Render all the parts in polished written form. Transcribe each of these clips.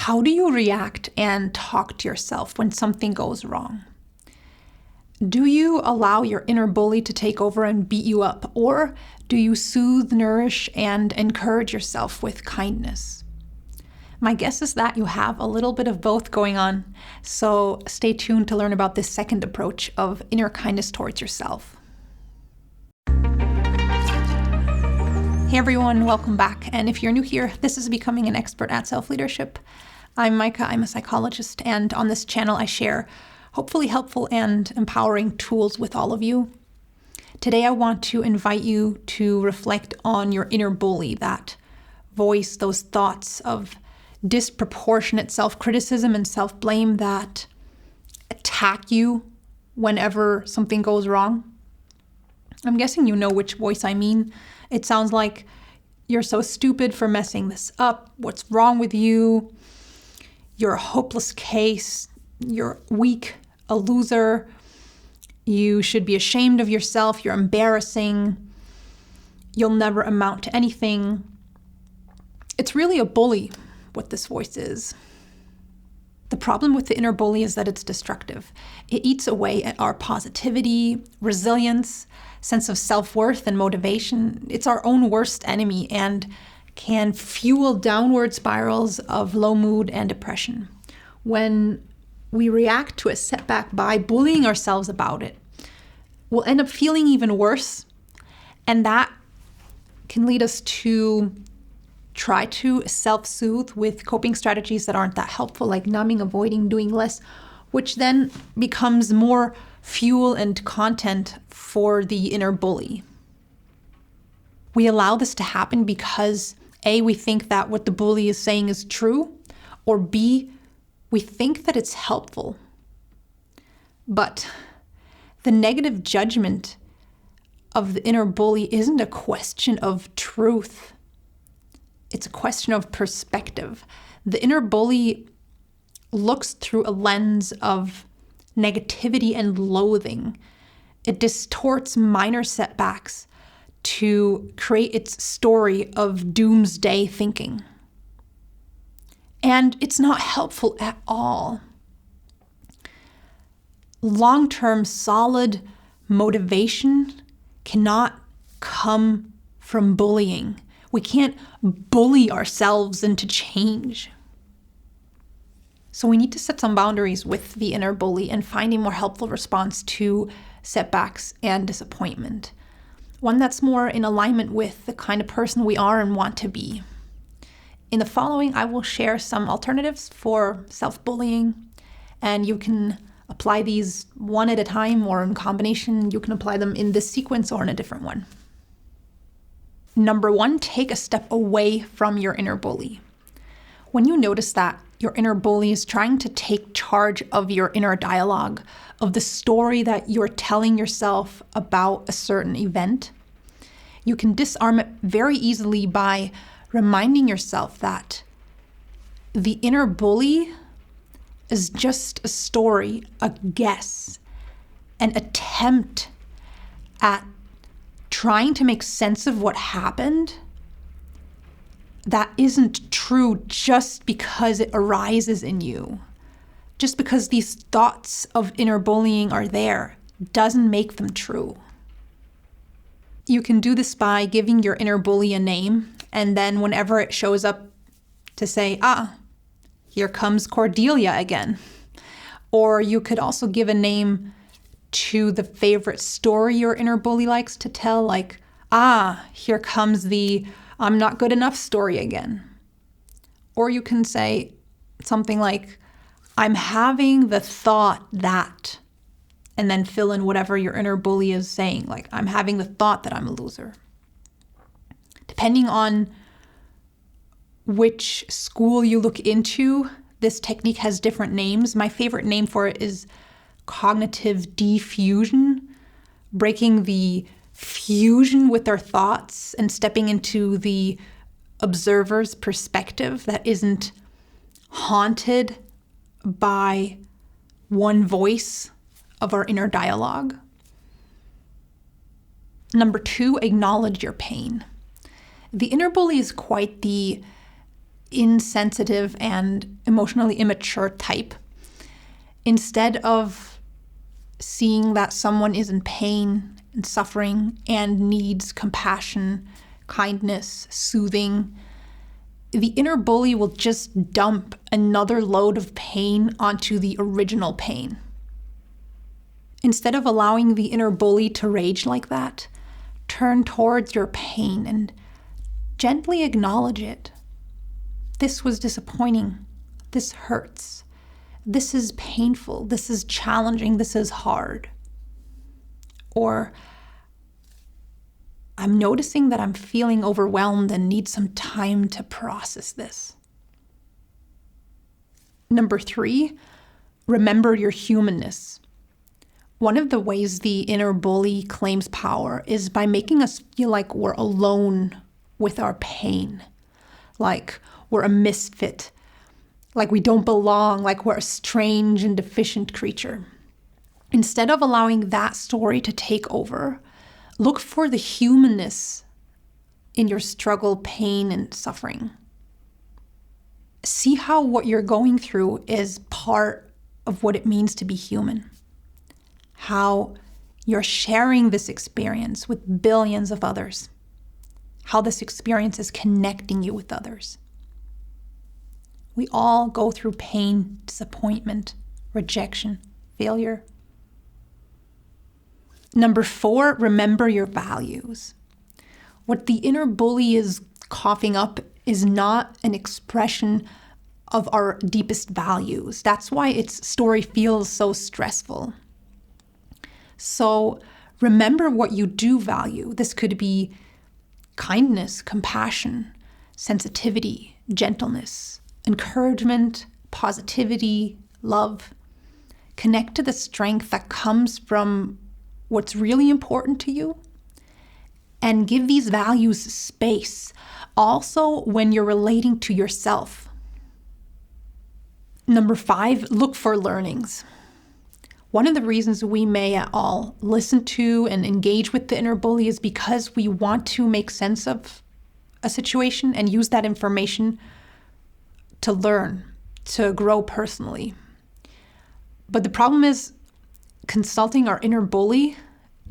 How do you react and talk to yourself when something goes wrong? Do you allow your inner bully to take over and beat you up, or do you soothe, nourish, and encourage yourself with kindness? My guess is that you have a little bit of both going on, so stay tuned to learn about this second approach of inner kindness towards yourself. Hey everyone, welcome back. And if you're new here, this is Becoming an Expert at Self-Leadership. I'm Maika, I'm a psychologist, and on this channel I share hopefully helpful and empowering tools with all of you. Today I want to invite you to reflect on your inner bully, that voice, those thoughts of disproportionate self-criticism and self-blame that attack you whenever something goes wrong. I'm guessing you know which voice I mean. It sounds like you're so stupid for messing this up. What's wrong with you? You're a hopeless case. You're weak, a loser. You should be ashamed of yourself. You're embarrassing. You'll never amount to anything. It's really a bully, what this voice is. The problem with the inner bully is that it's destructive. It eats away at our positivity, resilience, sense of self-worth, and motivation. It's our own worst enemy and can fuel downward spirals of low mood and depression. When we react to a setback by bullying ourselves about it, we'll end up feeling even worse, and that can lead us to try to self-soothe with coping strategies that aren't that helpful, like numbing, avoiding, doing less, which then becomes more fuel and content for the inner bully. We allow this to happen because A, we think that what the bully is saying is true, or B, we think that it's helpful. But the negative judgment of the inner bully isn't a question of truth. It's a question of perspective. The inner bully looks through a lens of negativity and loathing. It distorts minor setbacks to create its story of doomsday thinking. And it's not helpful at all. Long-term, solid motivation cannot come from bullying. We can't bully ourselves into change. So we need to set some boundaries with the inner bully and find a more helpful response to setbacks and disappointment. One that's more in alignment with the kind of person we are and want to be. In the following, I will share some alternatives for self-bullying, and you can apply these one at a time or in combination. You can apply them in this sequence or in a different one. Number 1, take a step away from your inner bully. When you notice that your inner bully is trying to take charge of your inner dialogue, of the story that you're telling yourself about a certain event, you can disarm it very easily by reminding yourself that the inner bully is just a story, a guess, an attempt at trying to make sense of what happened that isn't true just because it arises in you. Just because these thoughts of inner bullying are there doesn't make them true. You can do this by giving your inner bully a name, and then whenever it shows up to say, here comes Cordelia again. Or you could also give a name to the favorite story your inner bully likes to tell, like, here comes the I'm not good enough story again. Or you can say something like, I'm having the thought that, and then fill in whatever your inner bully is saying, like, I'm having the thought that I'm a loser. Depending on which school you look into, this technique has different names. My favorite name for it is cognitive diffusion, breaking the fusion with our thoughts and stepping into the observer's perspective that isn't haunted by one voice of our inner dialogue. Number 2, acknowledge your pain. The inner bully is quite the insensitive and emotionally immature type, instead of seeing that someone is in pain and suffering and needs compassion, kindness, soothing, the inner bully will just dump another load of pain onto the original pain. Instead of allowing the inner bully to rage like that, turn towards your pain and gently acknowledge it. This was disappointing. This hurts. This is painful. This is challenging. This is hard. Or, I'm noticing that I'm feeling overwhelmed and need some time to process this. Number 3, remember your humanness. One of the ways the inner bully claims power is by making us feel like we're alone with our pain, like we're a misfit, like we don't belong, like we're a strange and deficient creature. Instead of allowing that story to take over, look for the humanness in your struggle, pain, and suffering. See how what you're going through is part of what it means to be human. How you're sharing this experience with billions of others. How this experience is connecting you with others. We all go through pain, disappointment, rejection, failure. Number 4, remember your values. What the inner bully is coughing up is not an expression of our deepest values. That's why its story feels so stressful. So remember what you do value. This could be kindness, compassion, sensitivity, gentleness, encouragement, positivity, love. Connect to the strength that comes from what's really important to you, and give these values space, also when you're relating to yourself. Number 5, look for learnings. One of the reasons we may at all listen to and engage with the inner bully is because we want to make sense of a situation and use that information to learn, to grow personally. But the problem is, consulting our inner bully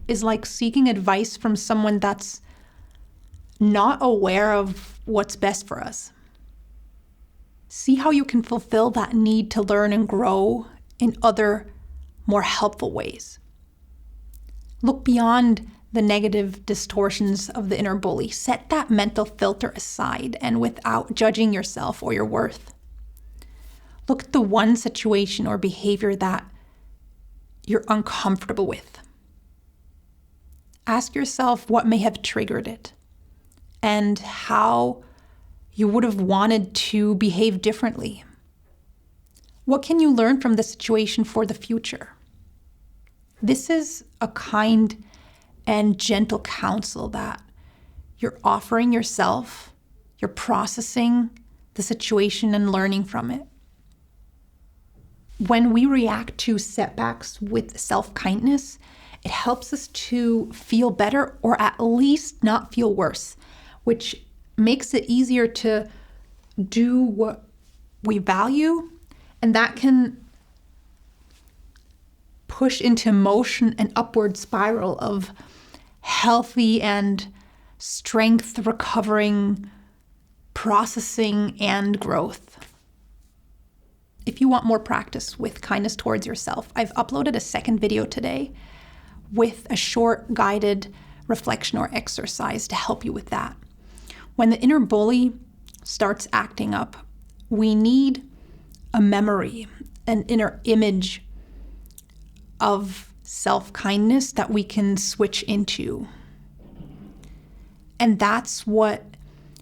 is like seeking advice from someone that's not aware of what's best for us. See how you can fulfill that need to learn and grow in other, more helpful ways. Look beyond the negative distortions of the inner bully. Set that mental filter aside and without judging yourself or your worth. Look at the one situation or behavior that you're uncomfortable with. Ask yourself what may have triggered it and how you would have wanted to behave differently. What can you learn from the situation for the future? This is a kind and gentle counsel that you're offering yourself. You're processing the situation and learning from it. When we react to setbacks with self-kindness, it helps us to feel better or at least not feel worse, which makes it easier to do what we value, and that can push into motion an upward spiral of healthy and strength recovering, processing, and growth. If you want more practice with kindness towards yourself, I've uploaded a second video today with a short guided reflection or exercise to help you with that. When the inner bully starts acting up, we need a memory, an inner image of self-kindness that we can switch into. And that's what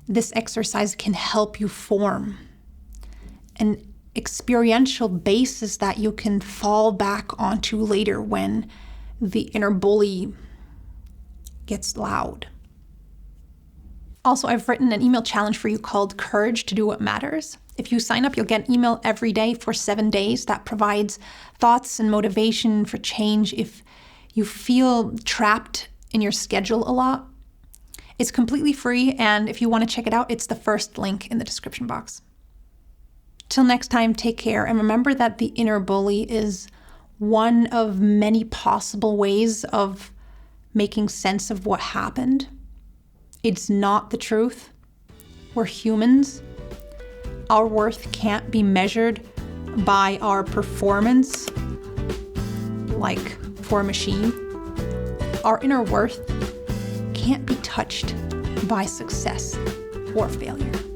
this exercise can help you form. An experiential basis that you can fall back onto later when the inner bully gets loud. Also, I've written an email challenge for you called Courage to Do What Matters. If you sign up, you'll get an email every day for 7 days that provides thoughts and motivation for change if you feel trapped in your schedule a lot. It's completely free, and if you want to check it out, it's the first link in the description box. Till next time, take care, and remember that the inner bully is one of many possible ways of making sense of what happened. It's not the truth. We're humans. Our worth can't be measured by our performance, like for a machine. Our inner worth can't be touched by success or failure.